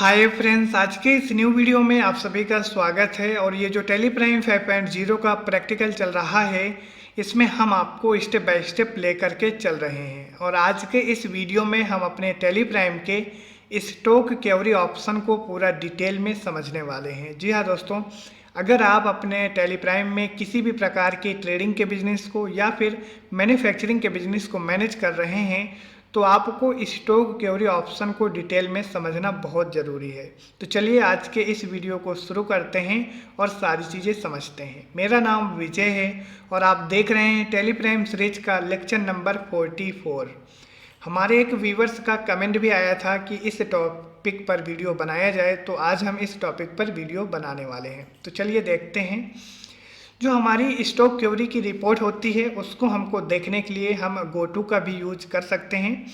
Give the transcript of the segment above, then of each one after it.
Hi friends, आज के इस न्यू वीडियो में आप सभी का स्वागत है। और ये जो टेली प्राइम 5.0 का प्रैक्टिकल चल रहा है, इसमें हम आपको स्टेप बाय स्टेप ले करके चल रहे हैं। और आज के इस वीडियो में हम अपने टेली प्राइम के स्टॉक क्वेरी ऑप्शन को पूरा डिटेल में समझने वाले हैं। जी हाँ दोस्तों, अगर आप अपने टेली प्राइम में किसी भी प्रकार की ट्रेडिंग के बिजनेस को या फिर मैन्युफैक्चरिंग के बिजनेस को मैनेज कर रहे हैं तो आपको स्टॉक क्वेरी ऑप्शन को डिटेल में समझना बहुत ज़रूरी है। तो चलिए आज के इस वीडियो को शुरू करते हैं और सारी चीज़ें समझते हैं। मेरा नाम विजय है और आप देख रहे हैं टेली प्राइम सीरीज का लेक्चर नंबर 44। हमारे एक व्यूवर्स का कमेंट भी आया था कि इस टॉपिक पर वीडियो बनाया जाए, तो आज हम इस टॉपिक पर वीडियो बनाने वाले हैं। तो चलिए देखते हैं। जो हमारी स्टॉक क्वेरी की रिपोर्ट होती है उसको हमको देखने के लिए हम गोटू का भी यूज कर सकते हैं,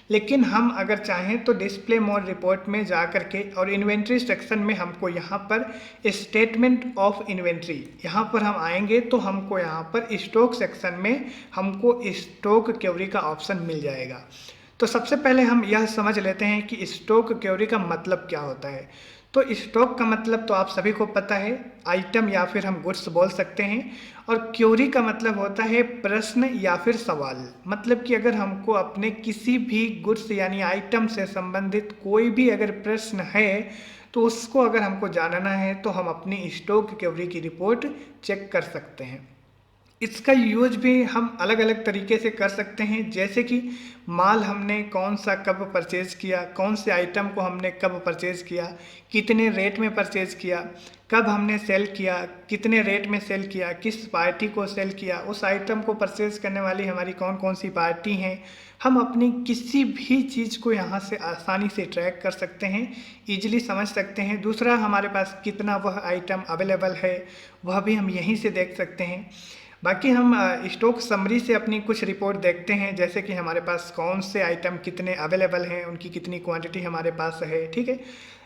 लेकिन हम अगर चाहें तो डिस्प्ले मोड रिपोर्ट में जा करके और इन्वेंट्री सेक्शन में हमको यहाँ पर स्टेटमेंट ऑफ इन्वेंट्री यहाँ पर हम आएंगे तो हमको यहाँ पर स्टॉक सेक्शन में हमको स्टॉक क्वेरी का ऑप्शन मिल जाएगा। तो सबसे पहले हम यह समझ लेते हैं कि स्टॉक क्वेरी का मतलब क्या होता है। तो स्टॉक का मतलब तो आप सभी को पता है, आइटम या फिर हम गुड्स बोल सकते हैं। और क्वेरी का मतलब होता है प्रश्न या फिर सवाल। मतलब कि अगर हमको अपने किसी भी गुड्स यानी आइटम से संबंधित कोई भी अगर प्रश्न है तो उसको अगर हमको जानना है तो हम अपनी स्टॉक क्वेरी की रिपोर्ट चेक कर सकते हैं। इसका यूज भी हम अलग अलग तरीके से कर सकते हैं, जैसे कि माल हमने कौन सा कब परचेज़ किया, कौन से आइटम को हमने कब परचेज़ किया, कितने रेट में परचेज़ किया, कब हमने सेल किया, कितने रेट में सेल किया, किस पार्टी को सेल किया, उस आइटम को परचेज़ करने वाली हमारी कौन कौन सी पार्टी हैं। हम अपनी किसी भी चीज़ को यहाँ से आसानी से ट्रैक कर सकते हैं, ईजिली समझ सकते हैं। दूसरा, हमारे पास कितना वह आइटम अवेलेबल है वह भी हम यहीं से देख सकते हैं। बाकी हम स्टॉक समरी से अपनी कुछ रिपोर्ट देखते हैं, जैसे कि हमारे पास कौन से आइटम कितने अवेलेबल हैं, उनकी कितनी क्वांटिटी हमारे पास है, ठीक है।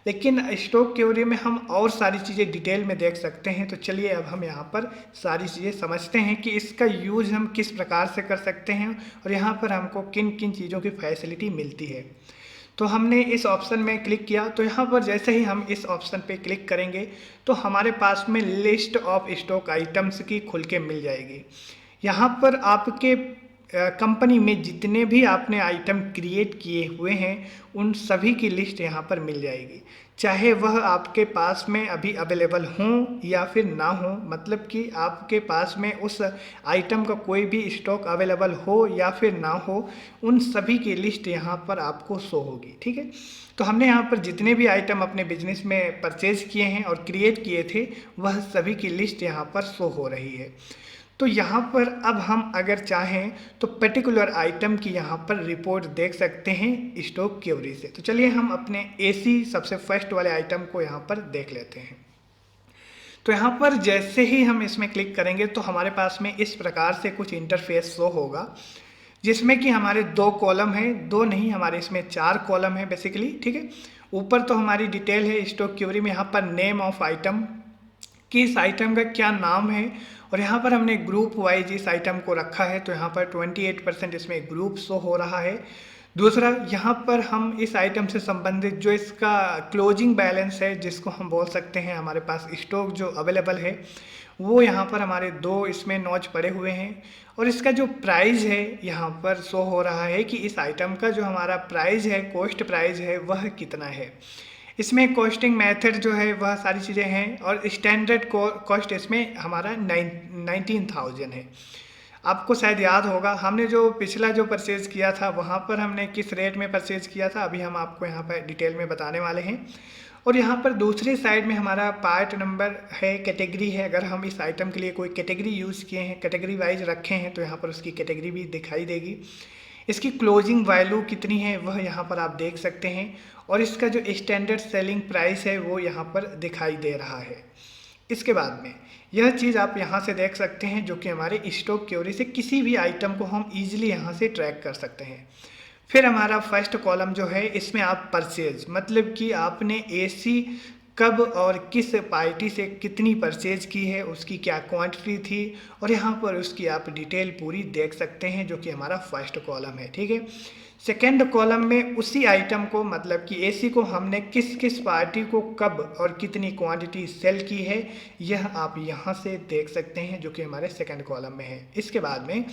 लेकिन स्टॉक क्वेरी में हम और सारी चीज़ें डिटेल में देख सकते हैं। तो चलिए अब हम यहाँ पर सारी चीज़ें समझते हैं कि इसका यूज़ हम किस प्रकार से कर सकते हैं और यहाँ पर हमको किन किन चीज़ों की फैसिलिटी मिलती है। तो हमने इस ऑप्शन में क्लिक किया, तो यहाँ पर जैसे ही हम इस ऑप्शन पे क्लिक करेंगे तो हमारे पास में लिस्ट ऑफ स्टॉक आइटम्स की खुल के मिल जाएगी। यहाँ पर आपके कंपनी में जितने भी आपने आइटम क्रिएट किए हुए हैं उन सभी की लिस्ट यहाँ पर मिल जाएगी, चाहे वह आपके पास में अभी अवेलेबल हों या फिर ना हो। मतलब कि आपके पास में उस आइटम का कोई भी स्टॉक अवेलेबल हो या फिर ना हो, उन सभी की लिस्ट यहाँ पर आपको शो होगी, ठीक है। तो हमने यहाँ पर जितने भी आइटम अपने बिजनेस में परचेज किए हैं और क्रिएट किए थे वह सभी की लिस्ट यहाँ पर शो हो रही है। तो यहाँ पर अब हम अगर चाहें तो पर्टिकुलर आइटम की यहाँ पर रिपोर्ट देख सकते हैं स्टॉक क्वेरी से। तो चलिए हम अपने एसी सबसे फर्स्ट वाले आइटम को यहाँ पर देख लेते हैं। तो यहाँ पर जैसे ही हम इसमें क्लिक करेंगे तो हमारे पास में इस प्रकार से कुछ इंटरफेस शो होगा, जिसमें कि हमारे 2 कॉलम हैं, 2 नहीं हमारे इसमें 4 कॉलम है बेसिकली, ठीक है। ऊपर तो हमारी डिटेल है स्टॉक क्वेरी में, यहाँ पर नेम ऑफ आइटम कि इस आइटम का क्या नाम है, और यहाँ पर हमने ग्रुप वाइज इस आइटम को रखा है। तो यहाँ पर 28% इसमें ग्रुप शो हो रहा है। दूसरा, यहाँ पर हम इस आइटम से संबंधित जो इसका क्लोजिंग बैलेंस है, जिसको हम बोल सकते हैं हमारे पास स्टॉक जो अवेलेबल है, वो यहाँ पर हमारे 2 इसमें नॉच पड़े हुए हैं। और इसका जो प्राइस है यहाँ पर शो हो रहा है कि इस आइटम का जो हमारा प्राइस है, कॉस्ट प्राइस है, वह कितना है। इसमें कॉस्टिंग मेथड जो है वह सारी चीज़ें हैं, और स्टैंडर्ड कॉस्ट इसमें हमारा 19,000 है। आपको शायद याद होगा हमने जो पिछला जो परचेज़ किया था वहाँ पर हमने किस रेट में परचेज़ किया था, अभी हम आपको यहाँ पर डिटेल में बताने वाले हैं। और यहाँ पर दूसरी साइड में हमारा पार्ट नंबर है, कैटेगरी है। अगर हम इस आइटम के लिए कोई कैटेगरी यूज़ किए हैं, कैटेगरी वाइज रखे हैं, तो यहाँ पर उसकी कैटेगरी भी दिखाई देगी। इसकी क्लोजिंग वैल्यू कितनी है वह यहाँ पर आप देख सकते हैं, और इसका जो स्टैंडर्ड सेलिंग प्राइस है वो यहाँ पर दिखाई दे रहा है। इसके बाद में यह चीज़ आप यहाँ से देख सकते हैं, जो कि हमारे स्टॉक क्वेरी से किसी भी आइटम को हम ईजिली यहाँ से ट्रैक कर सकते हैं। फिर हमारा फर्स्ट कॉलम जो है, इसमें आप परचेज, मतलब कि आपने एसी कब और किस पार्टी से कितनी परचेज की है, उसकी क्या क्वांटिटी थी, और यहाँ पर उसकी आप डिटेल पूरी देख सकते हैं, जो कि हमारा फर्स्ट कॉलम है, ठीक है। सेकेंड कॉलम में उसी आइटम को मतलब कि एसी को हमने किस किस पार्टी को कब और कितनी क्वांटिटी सेल की है, यह आप यहाँ से देख सकते हैं, जो कि हमारे सेकेंड कॉलम में है। इसके बाद में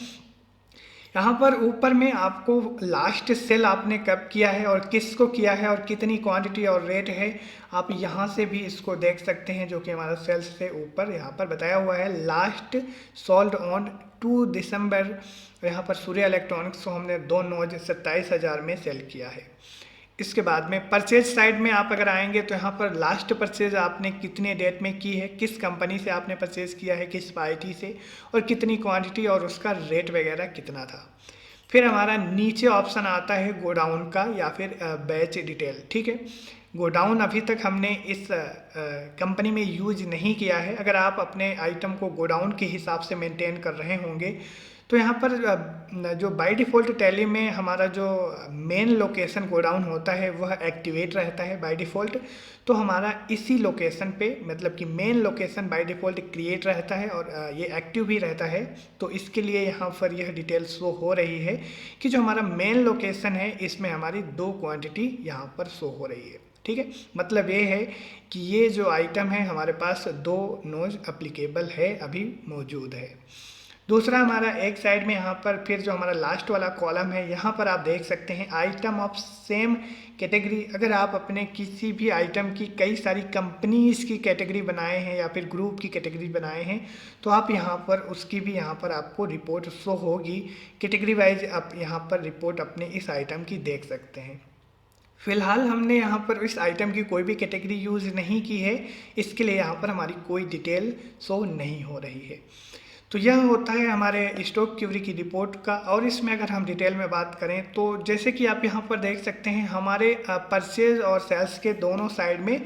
यहाँ पर ऊपर में आपको लास्ट सेल आपने कब किया है और किसको किया है और कितनी क्वांटिटी और रेट है, आप यहाँ से भी इसको देख सकते हैं, जो कि हमारा सेल्स से ऊपर यहाँ पर बताया हुआ है। लास्ट सोल्ड ऑन 2 दिसंबर, यहाँ पर सूर्य इलेक्ट्रॉनिक्स को हमने 2 नोज 27,000 में सेल किया है। इसके बाद में परचेज साइड में आप अगर आएंगे तो यहाँ पर लास्ट परचेज आपने कितने डेट में की है, किस कंपनी से आपने परचेज किया है, किस पार्टी से, और कितनी क्वांटिटी और उसका रेट वगैरह कितना था। फिर हमारा नीचे ऑप्शन आता है गोडाउन का या फिर बैच डिटेल। ठीक है, गोडाउन अभी तक हमने इस कंपनी में यूज नहीं किया है। अगर आप अपने आइटम को गोडाउन के हिसाब से मेंटेन कर रहे होंगे तो यहाँ पर जो बाय डिफ़ॉल्ट टैली में हमारा जो मेन लोकेशन गोडाउन होता है वह एक्टिवेट रहता है बाय डिफ़ॉल्ट। तो हमारा इसी लोकेशन पे मतलब कि main location by default create रहता है और ये एक्टिव भी रहता है। तो इसके लिए यहाँ पर यह डिटेल शो हो रही है कि जो हमारा मेन लोकेशन है इसमें हमारी 2 क्वांटिटी यहाँ पर शो हो रही है। ठीक है, मतलब ये है कि ये जो आइटम है हमारे पास 2 नोज अप्लीकेबल है, अभी मौजूद है। दूसरा हमारा एक साइड में यहाँ पर फिर जो हमारा लास्ट वाला कॉलम है यहाँ पर आप देख सकते हैं आइटम ऑफ सेम कैटेगरी। अगर आप अपने किसी भी आइटम की कई सारी कंपनीज की कैटेगरी बनाए हैं या फिर ग्रुप की कैटेगरी बनाए हैं तो आप यहाँ पर उसकी भी यहाँ पर आपको रिपोर्ट शो होगी। कैटेगरी वाइज आप यहाँ पर रिपोर्ट अपने इस आइटम की देख सकते हैं। फिलहाल हमने यहाँ पर इस आइटम की कोई भी कैटेगरी यूज़ नहीं की है, इसके लिए यहाँ पर हमारी कोई डिटेल शो नहीं हो रही है। तो यह होता है हमारे स्टॉक क्यूरी की रिपोर्ट का। और इसमें अगर हम डिटेल में बात करें तो जैसे कि आप यहाँ पर देख सकते हैं हमारे परचेज और सेल्स के दोनों साइड में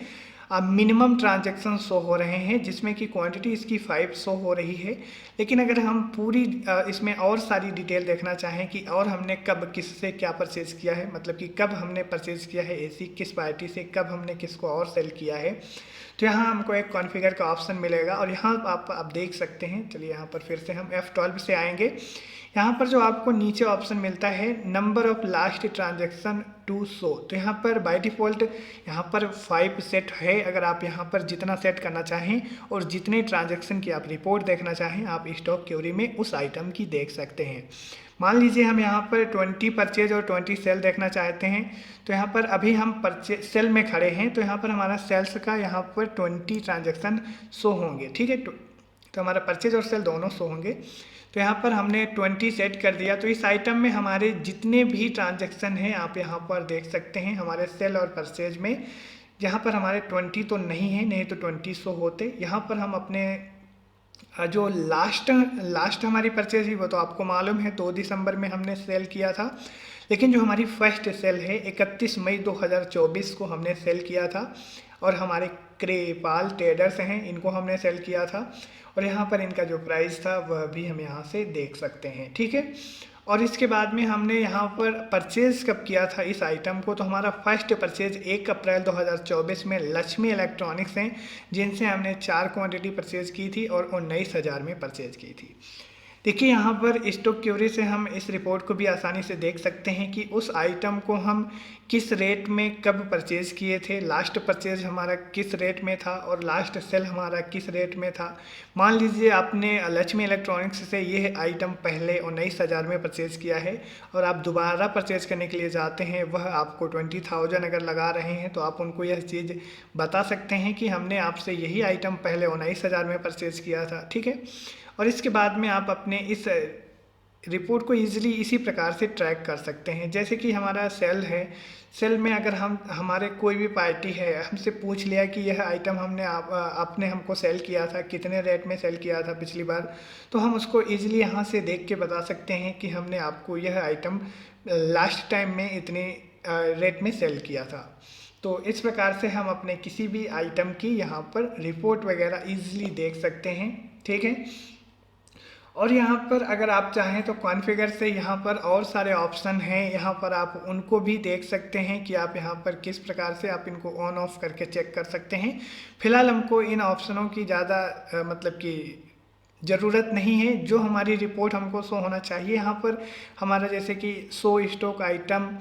मिनिमम ट्रांजैक्शन शो हो रहे हैं, जिसमें कि क्वांटिटी इसकी 5 शो हो रही है। लेकिन अगर हम पूरी इसमें और सारी डिटेल देखना चाहें कि और हमने कब किससे क्या परचेज़ किया है, मतलब कि कब हमने परचेज़ किया है एसी किस पार्टी से, कब हमने किसको और सेल किया है, तो यहाँ हमको एक कॉन्फ़िगर का ऑप्शन मिलेगा। और यहाँ आप देख सकते हैं। चलिए यहाँ पर फिर से हम F12 से आएंगे। यहाँ पर जो आपको नीचे ऑप्शन मिलता है number of last transaction to show, तो यहाँ पर बाय डिफ़ॉल्ट यहाँ पर 5 सेट है। अगर आप यहाँ पर जितना सेट करना चाहें और जितने ट्रांजैक्शन की आप रिपोर्ट देखना चाहें आप स्टॉक क्यूरी में उस आइटम की देख सकते हैं। मान लीजिए हम यहाँ पर 20 परचेज और 20 सेल देखना चाहते हैं, तो यहाँ पर अभी हम परचेज सेल में खड़े हैं तो यहाँ पर हमारा सेल्स का यहाँ पर 20 ट्रांजैक्शन शो होंगे। ठीक है, तो हमारा परचेज और सेल दोनों शो होंगे। तो यहाँ पर हमने 20 सेट कर दिया। तो इस आइटम में हमारे जितने भी ट्रांजैक्शन हैं आप यहाँ पर देख सकते हैं हमारे सेल और परचेज में। यहाँ पर हमारे 20 तो नहीं है, नहीं तो 20 शो होते। यहाँ पर हम अपने जो लास्ट हमारी परचेज हुई वो तो आपको मालूम है 2 दिसंबर में हमने सेल किया था। लेकिन जो हमारी फर्स्ट सेल है 31 मई 2024 को हमने सेल किया था और हमारे क्रेपाल ट्रेडर्स हैं इनको हमने सेल किया था और यहाँ पर इनका जो प्राइस था वह भी हम यहाँ से देख सकते हैं। ठीक है, और इसके बाद में हमने यहाँ पर परचेज़ कब किया था इस आइटम को, तो हमारा फर्स्ट परचेज़ 1 अप्रैल 2024 में लक्ष्मी इलेक्ट्रॉनिक्स हैं जिनसे हमने 4 क्वांटिटी परचेज़ की थी और 19,000 में परचेज़ की थी। देखिए यहाँ पर स्टॉक क्यूरी से हम इस रिपोर्ट को भी आसानी से देख सकते हैं कि उस आइटम को हम किस रेट में कब परचेज़ किए थे, लास्ट परचेज हमारा किस रेट में था और लास्ट सेल हमारा किस रेट में था। मान लीजिए आपने लक्ष्मी इलेक्ट्रॉनिक्स से यह आइटम पहले 19,000 में परचेज़ किया है और आप दोबारा परचेज़ करने के लिए जाते हैं, वह आपको 20,000 अगर लगा रहे हैं तो आप उनको यह चीज़ बता सकते हैं कि हमने आपसे यही आइटम पहले 19,000 में परचेज़ किया था। ठीक है, और इसके बाद में आप अपने इस रिपोर्ट को ईजिली इसी प्रकार से ट्रैक कर सकते हैं। जैसे कि हमारा सेल है, सेल में अगर हमारे कोई भी पार्टी है हमसे पूछ लिया कि यह आइटम आपने हमको सेल किया था, कितने रेट में सेल किया था पिछली बार, तो हम उसको ईजिली यहाँ से देख के बता सकते हैं कि हमने आपको यह आइटम लास्ट टाइम में इतने रेट में सेल किया था। तो इस प्रकार से हम अपने किसी भी आइटम की यहाँ पर रिपोर्ट वगैरह ईजिली देख सकते हैं। ठीक है, और यहाँ पर अगर आप चाहें तो कॉन्फ़िगर से यहाँ पर और सारे ऑप्शन हैं, यहाँ पर आप उनको भी देख सकते हैं कि आप यहाँ पर किस प्रकार से आप इनको ऑन ऑफ करके चेक कर सकते हैं। फिलहाल हमको इन ऑप्शनों की ज़्यादा मतलब कि ज़रूरत नहीं है। जो हमारी रिपोर्ट हमको शो होना चाहिए यहाँ पर हमारा जैसे कि show stock item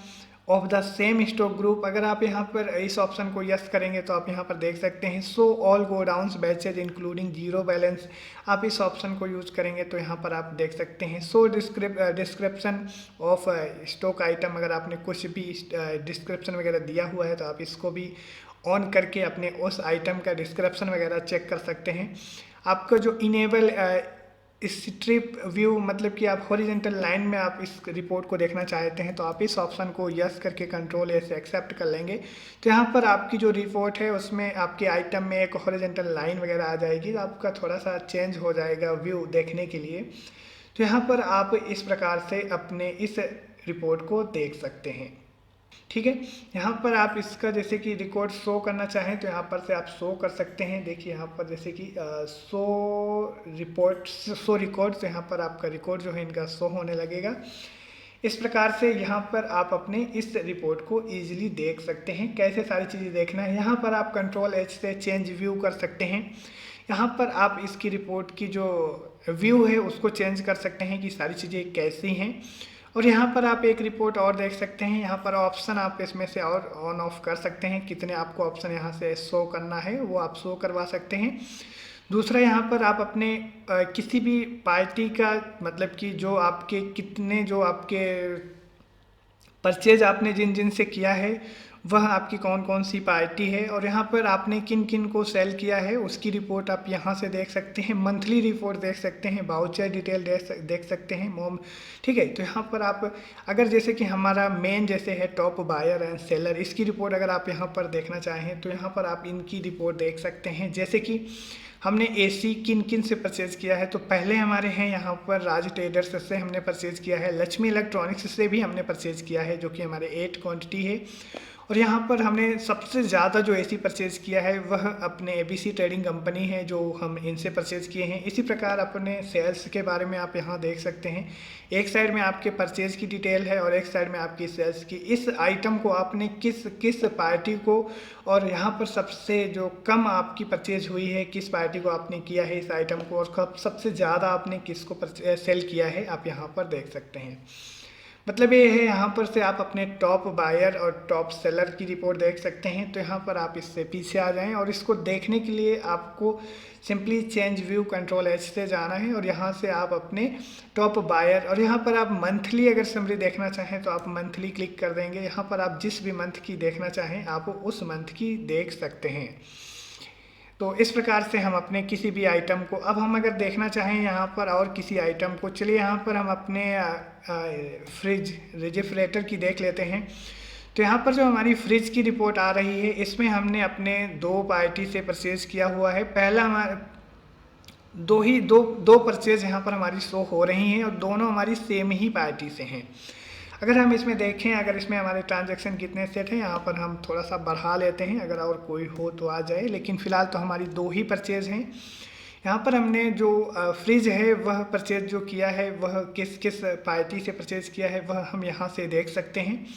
of the same stock group, अगर आप यहाँ पर इस ऑप्शन को यस करेंगे तो आप यहाँ पर देख सकते हैं show all godowns batches including zero balance. आप इस ऑप्शन को यूज करेंगे तो यहाँ पर आप देख सकते हैं show description of stock item. अगर आपने कुछ भी डिस्क्रिप्शन वगैरह दिया हुआ है तो आप इसको भी ऑन करके अपने उस आइटम का डिस्क्रिप्शन वगैरह चेक कर सकते हैं। आपका जो इनेबल स्ट्रिप व्यू, मतलब कि आप हॉरिजेंटल लाइन में आप इस रिपोर्ट को देखना चाहते हैं तो आप इस ऑप्शन को यस करके कंट्रोल ए से एक्सेप्ट कर लेंगे। तो यहाँ पर आपकी जो रिपोर्ट है उसमें आपके आइटम में एक हॉरिजेंटल लाइन वगैरह आ जाएगी, तो आपका थोड़ा सा चेंज हो जाएगा व्यू देखने के लिए। तो यहाँ पर आप इस प्रकार से अपने इस रिपोर्ट को देख सकते हैं। ठीक है, यहाँ पर आप इसका जैसे कि रिकॉर्ड शो करना चाहें तो यहाँ पर से आप शो कर सकते हैं। देखिए यहाँ पर जैसे कि शो रिकॉर्ड, यहाँ पर आपका रिकॉर्ड जो है इनका शो होने लगेगा। इस प्रकार से यहाँ पर आप अपने इस रिपोर्ट को इजीली देख सकते हैं। कैसे सारी चीज़ें देखना है, यहाँ पर आप कंट्रोल एच से चेंज व्यू कर सकते हैं। यहाँ पर आप इसकी रिपोर्ट की जो व्यू है उसको चेंज कर सकते हैं कि सारी चीज़ें कैसी हैं। और यहाँ पर आप एक रिपोर्ट और देख सकते हैं। यहाँ पर ऑप्शन आप इसमें से और ऑन ऑफ कर सकते हैं, कितने आपको ऑप्शन यहाँ से शो करना है वो आप शो करवा सकते हैं। दूसरा, यहाँ पर आप अपने किसी भी पार्टी का, मतलब कि जो आपके कितने जो आपके परचेज आपने जिन जिन से किया है वह आपकी कौन कौन सी पार्टी है, और यहाँ पर आपने किन किन को सेल किया है उसकी रिपोर्ट आप यहाँ से देख सकते हैं। मंथली रिपोर्ट देख सकते हैं, बाउचर डिटेल देख सकते हैं मोम। ठीक है, तो यहाँ पर आप अगर जैसे कि हमारा मेन जैसे है टॉप बायर एंड सेलर, इसकी रिपोर्ट अगर आप यहाँ पर देखना चाहें तो यहाँ पर आप इनकी रिपोर्ट देख सकते हैं। जैसे कि हमने एसी किन किन से परचेज़ किया है, तो पहले हमारे हैं यहाँ पर राज ट्रेडर्स से हमने परचेज़ किया है, लक्ष्मी इलेक्ट्रॉनिक्स से भी हमने परचेज़ किया है जो कि हमारे 8 क्वांटिटी है। और यहाँ पर हमने सबसे ज़्यादा जो एसी परचेज़ किया है वह अपने एबीसी ट्रेडिंग कंपनी है जो हम इनसे परचेज़ किए हैं। इसी प्रकार अपने सेल्स के बारे में आप यहाँ देख सकते हैं। एक साइड में आपके परचेज़ की डिटेल है और एक साइड में आपकी सेल्स की। इस आइटम को आपने किस किस पार्टी को, और यहाँ पर सबसे जो कम आपकी परचेज हुई है किस पार्टी को आपने किया है इस आइटम को, और कब सबसे ज़्यादा आपने किसको सेल किया है आप यहाँ पर देख सकते हैं। मतलब ये है, यहाँ पर से आप अपने टॉप बायर और टॉप सेलर की रिपोर्ट देख सकते हैं। तो यहाँ पर आप इससे पीछे आ जाएं और इसको देखने के लिए आपको simply change view control H से जाना है और यहाँ से आप अपने टॉप बायर, और यहाँ पर आप मंथली अगर समरी देखना चाहें तो आप मंथली क्लिक कर देंगे। यहाँ पर आप जिस भी मंथ की देखना चाहें आप उस मंथ की देख सकते हैं। तो इस प्रकार से हम अपने किसी भी आइटम को, अब हम अगर देखना चाहें यहाँ पर और किसी आइटम को, चलिए यहाँ पर हम अपने फ्रिज रेफ्रिजरेटर की देख लेते हैं। तो यहाँ पर जो हमारी फ्रिज की रिपोर्ट आ रही है इसमें हमने अपने 2 पार्टी से परचेज किया हुआ है। पहला हमारा दो परचेज यहाँ पर हमारी शो हो रही हैं और दोनों हमारी सेम ही पार्टी से हैं। अगर हम इसमें देखें, अगर इसमें हमारे ट्रांजैक्शन कितने सेट हैं, यहाँ पर हम थोड़ा सा बढ़ा लेते हैं, अगर और कोई हो तो आ जाए, लेकिन फ़िलहाल तो हमारी 2 ही परचेज़ हैं। यहाँ पर हमने जो फ्रिज है वह परचेज़ जो किया है वह किस किस पार्टी से परचेज़ किया है वह हम यहाँ से देख सकते हैं।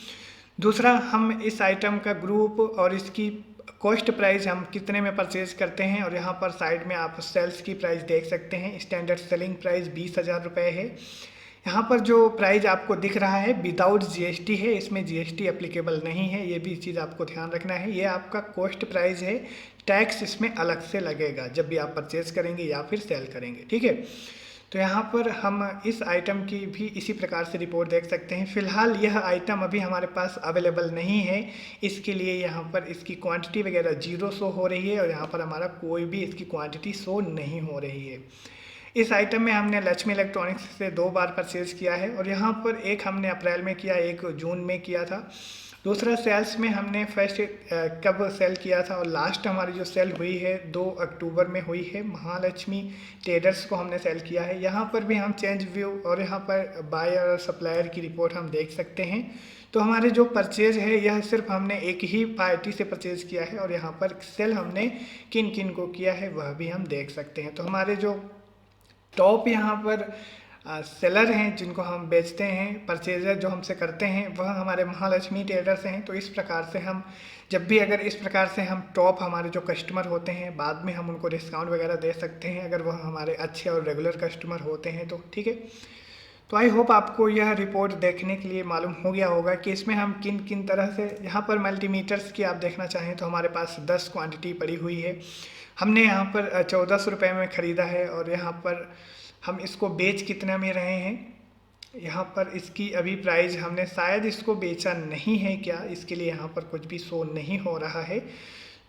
दूसरा, हम इस आइटम का ग्रुप और इसकी कॉस्ट प्राइस हम कितने में परचेज़ करते हैं, और यहाँ पर साइड में आप सेल्स की प्राइस देख सकते हैं। स्टैंडर्ड सेलिंग प्राइस 20,000 रुपये है। यहाँ पर जो प्राइस आपको दिख रहा है विदाउट जीएसटी है, इसमें जीएसटी एप्लीकेबल नहीं है, ये भी चीज़ आपको ध्यान रखना है। ये आपका कॉस्ट प्राइस है, टैक्स इसमें अलग से लगेगा जब भी आप परचेज करेंगे या फिर सेल करेंगे। ठीक है, तो यहाँ पर हम इस आइटम की भी इसी प्रकार से रिपोर्ट देख सकते हैं। फ़िलहाल यह आइटम अभी हमारे पास अवेलेबल नहीं है, इसके लिए यहाँ पर इसकी क्वांटिटी वगैरह 0 शो हो रही है और यहाँ पर हमारा कोई भी इसकी क्वांटिटी शो नहीं हो रही है। इस आइटम में हमने लक्ष्मी इलेक्ट्रॉनिक्स से 2 बार परचेज़ किया है और यहाँ पर एक हमने अप्रैल में किया, एक जून में किया था। दूसरा, सेल्स में हमने फर्स्ट कब सेल किया था और लास्ट हमारी जो सेल हुई है 2 अक्टूबर में हुई है, महालक्ष्मी ट्रेडर्स को हमने सेल किया है। यहाँ पर भी हम चेंज व्यू और यहाँ पर बायर और सप्लायर की रिपोर्ट हम देख सकते हैं। तो हमारे जो परचेज है यह सिर्फ हमने एक ही पार्टी से परचेज़ किया है और यहाँ पर सेल हमने किन किन को किया है वह भी हम देख सकते हैं। तो हमारे जो टॉप यहाँ पर सेलर हैं जिनको हम बेचते हैं, परचेजर जो हमसे करते हैं वह हमारे महालक्ष्मी ट्रेडर्स हैं। तो इस प्रकार से हम जब भी अगर इस प्रकार से हम टॉप हमारे जो कस्टमर होते हैं बाद में हम उनको डिस्काउंट वगैरह दे सकते हैं अगर वह हमारे अच्छे और रेगुलर कस्टमर होते हैं तो, ठीक है। तो आई होप आपको यह रिपोर्ट देखने के लिए मालूम हो गया होगा कि इसमें हम किन किन तरह से, यहाँ पर मल्टीमीटर्स की आप देखना चाहें तो हमारे पास 10 क्वांटिटी पड़ी हुई है। हमने यहाँ पर 1400 रुपये में ख़रीदा है और यहाँ पर हम इसको बेच कितना में रहे हैं, यहाँ पर इसकी अभी प्राइस हमने शायद इसको बेचा नहीं है क्या, इसके लिए यहाँ पर कुछ भी शो नहीं हो रहा है।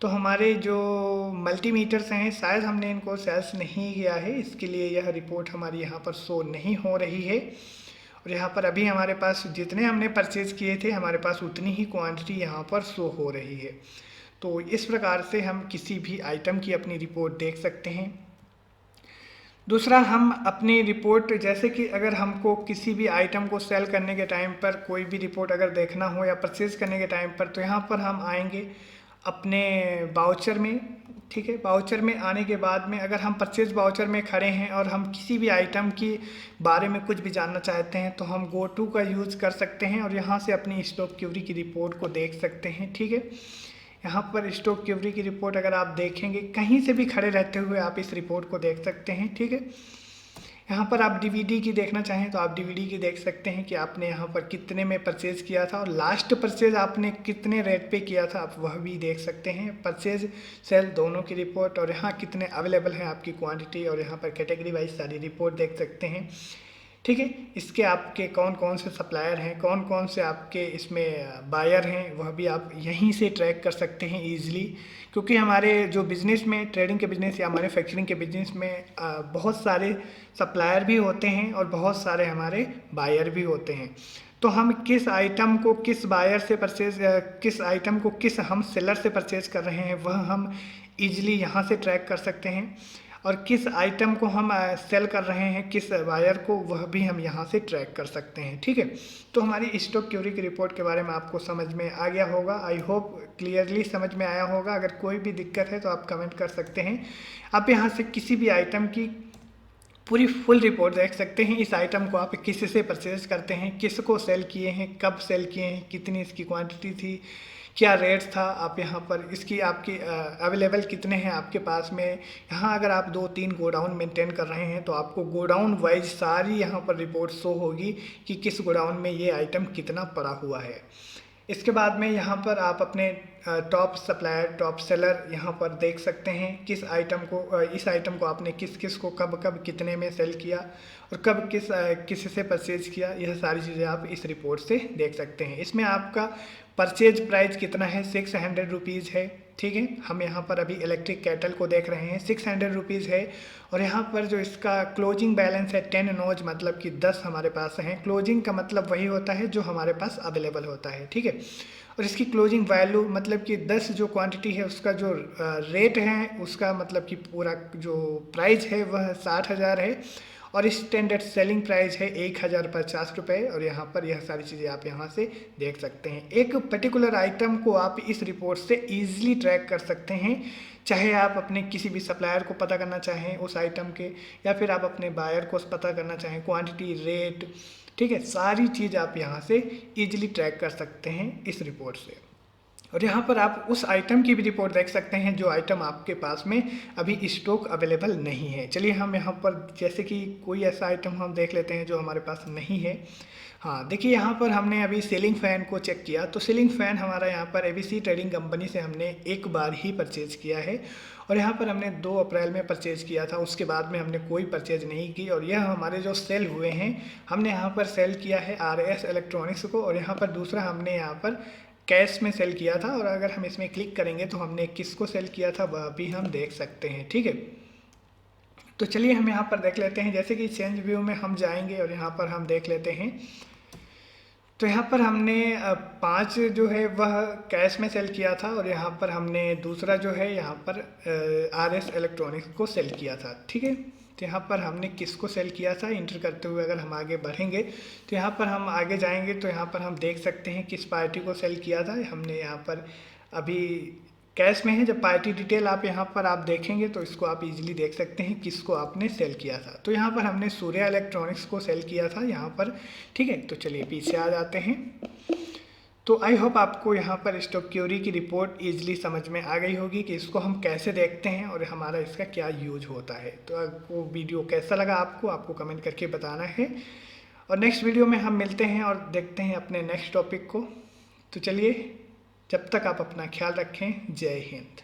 तो हमारे जो मल्टीमीटर्स हैं शायद हमने इनको सेल्स नहीं किया है, इसके लिए यह रिपोर्ट हमारी यहाँ पर शो नहीं हो रही है। और यहाँ पर अभी हमारे पास जितने हमने परचेज़ किए थे हमारे पास उतनी ही क्वांटिटी यहाँ पर शो हो रही है। तो इस प्रकार से हम किसी भी आइटम की अपनी रिपोर्ट देख सकते हैं। दूसरा, हम अपनी रिपोर्ट जैसे कि अगर हमको किसी भी आइटम को सेल करने के टाइम पर कोई भी रिपोर्ट अगर देखना हो या परचेज़ करने के टाइम पर, तो यहाँ पर हम आएंगे अपने बाउचर में, ठीक है। बाउचर में आने के बाद में अगर हम परचेज बाउचर में खड़े हैं और हम किसी भी आइटम के बारे में कुछ भी जानना चाहते हैं तो हम गो टू का यूज़ कर सकते हैं और यहाँ से अपनी स्टॉक क्यूरी की रिपोर्ट को देख सकते हैं, ठीक है। यहाँ पर स्टॉक क्यूरी की रिपोर्ट अगर आप देखेंगे कहीं से भी खड़े रहते हुए आप इस रिपोर्ट को देख सकते हैं, ठीक है। यहाँ पर आप डीवीडी की देखना चाहें तो आप डीवीडी की देख सकते हैं कि आपने यहाँ पर कितने में परचेज़ किया था और लास्ट परचेज़ आपने कितने रेट पे किया था, आप वह भी देख सकते हैं। परचेज़ सेल दोनों की रिपोर्ट और यहाँ कितने अवेलेबल हैं आपकी क्वांटिटी और यहाँ पर कैटेगरी वाइज सारी रिपोर्ट देख सकते हैं, ठीक है। इसके आपके कौन कौन से सप्लायर हैं, कौन कौन से आपके इसमें बायर हैं, वह भी आप यहीं से ट्रैक कर सकते हैं ईज़िली। क्योंकि हमारे जो बिज़नेस में, ट्रेडिंग के बिज़नेस या मैन्युफैक्चरिंग के बिज़नेस में बहुत सारे सप्लायर भी होते हैं और बहुत सारे हमारे बायर भी होते हैं। तो हम किस आइटम को किस बायर से परचेज, किस आइटम को किस हम सेलर से परचेज कर रहे हैं वह हम ईजिली यहाँ से ट्रैक कर सकते हैं और किस आइटम को हम सेल कर रहे हैं किस बायर को, वह भी हम यहाँ से ट्रैक कर सकते हैं, ठीक है। तो हमारी स्टॉक क्यूरी की रिपोर्ट के बारे में आपको समझ में आ गया होगा। आई होप क्लियरली समझ में आया होगा। अगर कोई भी दिक्कत है तो आप कमेंट कर सकते हैं। आप यहाँ से किसी भी आइटम की पूरी फुल रिपोर्ट देख सकते हैं। इस आइटम को आप किससे परचेज करते हैं, किसको सेल किए हैं, कब सेल किए हैं, कितनी इसकी क्वांटिटी थी, क्या रेट था, आप यहाँ पर इसकी आपकी अवेलेबल कितने हैं आपके पास में। यहाँ अगर आप 2-3 गोडाउन मेंटेन कर रहे हैं तो आपको गोडाउन वाइज सारी यहाँ पर रिपोर्ट शो होगी कि किस गोडाउन में ये आइटम कितना पड़ा हुआ है। इसके बाद में यहाँ पर आप अपने टॉप सप्लायर, टॉप सेलर यहाँ पर देख सकते हैं किस आइटम को, इस आइटम को आपने किस किस को कब कब कितने में सेल किया और कब किस से परचेज किया। यह सारी चीज़ें आप इस रिपोर्ट से देख सकते हैं। इसमें आपका परचेज प्राइस कितना है, 600 रुपीज़ है, ठीक है। हम यहाँ पर अभी इलेक्ट्रिक कैटल को देख रहे हैं, 600 रुपीज़ है। और यहाँ पर जो इसका क्लोजिंग बैलेंस है 10 नोज, मतलब कि 10 हमारे पास हैं। क्लोजिंग का मतलब वही होता है जो हमारे पास अवेलेबल होता है, ठीक है। और इसकी क्लोजिंग वैल्यू मतलब कि 10 जो क्वांटिटी है उसका जो रेट है उसका मतलब कि पूरा जो प्राइस है वह 60,000 है और स्टैंडर्ड सेलिंग प्राइस है 1,050 रुपये। और यहाँ पर यह सारी चीज़ें आप यहाँ से देख सकते हैं। एक पर्टिकुलर आइटम को आप इस रिपोर्ट से ईजिली ट्रैक कर सकते हैं, चाहे आप अपने किसी भी सप्लायर को पता करना चाहें उस आइटम के, या फिर आप अपने बायर को पता करना चाहें, क्वांटिटी, रेट, ठीक है। सारी चीज़ आप यहाँ से ईजिली ट्रैक कर सकते हैं इस रिपोर्ट से। और यहाँ पर आप उस आइटम की भी रिपोर्ट देख सकते हैं जो आइटम आपके पास में अभी स्टॉक अवेलेबल नहीं है। चलिए हम यहाँ पर जैसे कि कोई ऐसा आइटम हम देख लेते हैं जो हमारे पास नहीं है। हाँ, देखिए यहाँ पर हमने अभी सीलिंग फ़ैन को चेक किया तो सीलिंग फ़ैन हमारा यहाँ पर एबीसी ट्रेडिंग कंपनी से हमने एक बार ही परचेज़ किया है और यहाँ पर हमने 2 अप्रैल में परचेज़ किया था। उसके बाद में हमने कोई परचेज़ नहीं की और यह हमारे जो सेल हुए हैं हमने यहाँ पर सेल किया है RS इलेक्ट्रॉनिक्स को और यहाँ पर दूसरा हमने यहाँ पर कैश में सेल किया था। और अगर हम इसमें क्लिक करेंगे तो हमने किसको सेल किया था वह भी हम देख सकते हैं, ठीक है। तो चलिए हम यहाँ पर देख लेते हैं। जैसे कि चेंज व्यू में हम जाएंगे और यहाँ पर हम देख लेते हैं तो यहाँ पर हमने 5 जो है वह कैश में सेल किया था और यहाँ पर हमने दूसरा जो है यहाँ पर RS इलेक्ट्रॉनिक्स को सेल किया था, ठीक है। तो यहाँ पर हमने किसको सेल किया था इंटर करते हुए अगर हम आगे बढ़ेंगे तो यहाँ पर हम आगे जाएंगे तो यहाँ पर हम देख सकते हैं किस पार्टी को सेल किया था। हमने यहाँ पर अभी कैश में है। जब पार्टी डिटेल आप यहाँ पर आप देखेंगे तो इसको आप इजीली देख सकते हैं किसको आपने सेल किया था। तो यहाँ पर हमने सूर्या इलेक्ट्रॉनिक्स को सेल किया था यहाँ पर, ठीक है। तो चलिए पीछे आ जाते हैं। तो आई होप आपको यहाँ पर स्टॉक क्यूरी की रिपोर्ट इजीली समझ में आ गई होगी कि इसको हम कैसे देखते हैं और हमारा इसका क्या यूज होता है। तो आपको वीडियो कैसा लगा आपको कमेंट करके बताना है। और नेक्स्ट वीडियो में हम मिलते हैं और देखते हैं अपने नेक्स्ट टॉपिक को। तो चलिए, जब तक आप अपना ख्याल रखें। जय हिंद।